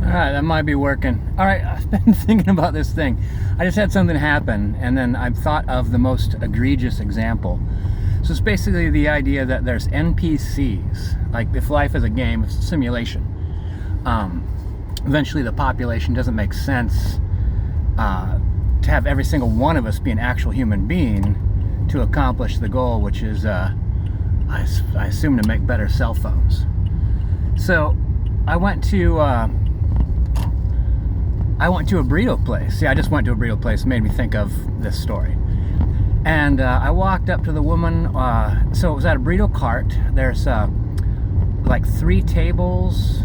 Alright, that might be working. Alright, I've been thinking about this thing. I just had something happen, and then I've thought of the most egregious example. So it's basically the idea that there's NPCs. Like, if life is a game, it's a simulation. Eventually the population doesn't make sense to have every single one of us be an actual human being to accomplish the goal, which is, I assume, to make better cell phones. So I went to a burrito place. See, I just went to a burrito place. It made me think of this story. And I walked up to the woman. So it was at a burrito cart. There's like 3 tables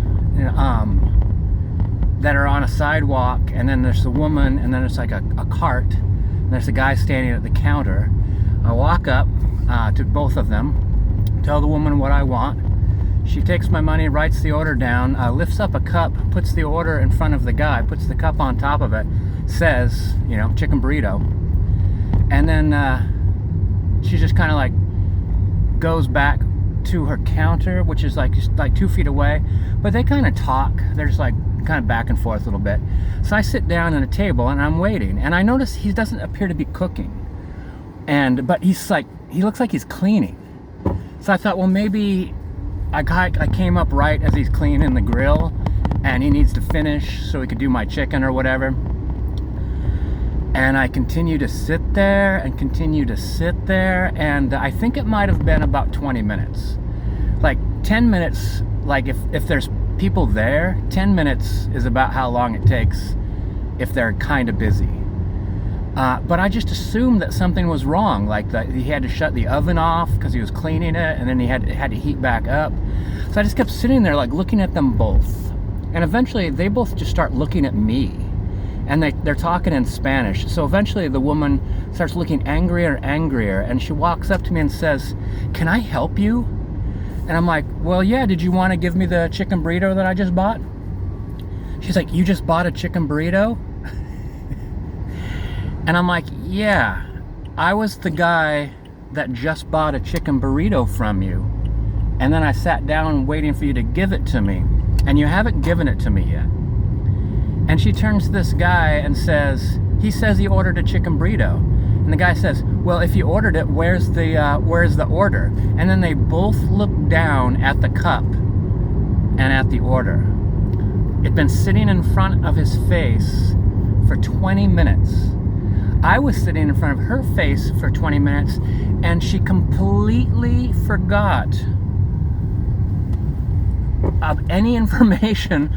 that are on a sidewalk, and then there's the woman, and then there's like a cart, and there's a guy standing at the counter. I walk up to both of them, tell the woman what I want. She takes my money, writes the order down, lifts up a cup, puts the order in front of the guy, puts the cup on top of it, says, you know, chicken burrito. And then she just kind of like goes back to her counter, which is like just like 2 feet away. But they kind of talk. They're just like kind of back and forth a little bit. So I sit down at a table and I'm waiting, and I notice he doesn't appear to be cooking. But he's like, he looks like he's cleaning. So I thought, well, maybe I came up right as he's cleaning the grill, and he needs to finish so he could do my chicken or whatever. And I continue to sit there and continue to sit there, and I think it might have been about 20 minutes. Like 10 minutes, like if there's people there, 10 minutes is about how long it takes if they're kind of busy. But I just assumed that something was wrong, like that he had to shut the oven off because he was cleaning it, and then he had to heat back up. So I just kept sitting there like looking at them both. And eventually they both just start looking at me. And they're talking in Spanish. So eventually the woman starts looking angrier and angrier, and she walks up to me and says, "Can I help you?" And I'm like, "Well, yeah, did you want to give me the chicken burrito that I just bought?" She's like, "You just bought a chicken burrito?" And I'm like, "Yeah, I was the guy that just bought a chicken burrito from you. And then I sat down waiting for you to give it to me. And you haven't given it to me yet." And she turns to this guy and says, he says he ordered a chicken burrito. And the guy says, "Well, if you ordered it, where's the order?" And then they both look down at the cup and at the order. It'd been sitting in front of his face for 20 minutes. I was sitting in front of her face for 20 minutes, and she completely forgot of any information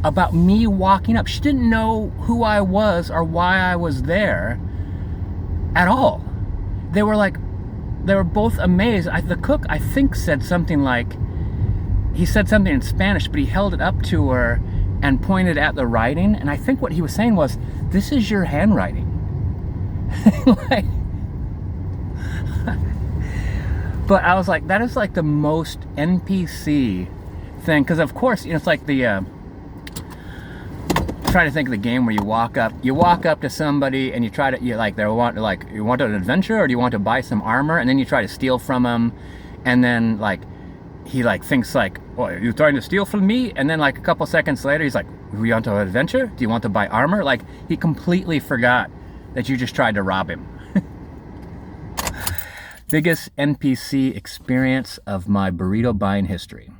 about me walking up. She didn't know who I was or why I was there at all. They were both amazed. The cook, I think, said something like, he said something in Spanish, but he held it up to her and pointed at the writing, and I think what he was saying was, "This is your handwriting." Like, but I was like, that is like the most NPC thing, because of course, you know, it's like the try to think of the game where you walk up to somebody and you want an adventure, or do you want to buy some armor, and then you try to steal from him, and then like he like thinks like, "Oh, you're trying to steal from me?" And then like a couple seconds later he's like, "We want an adventure? Do you want to buy armor?" Like, he completely forgot that you just tried to rob him. Biggest NPC experience of my burrito buying history.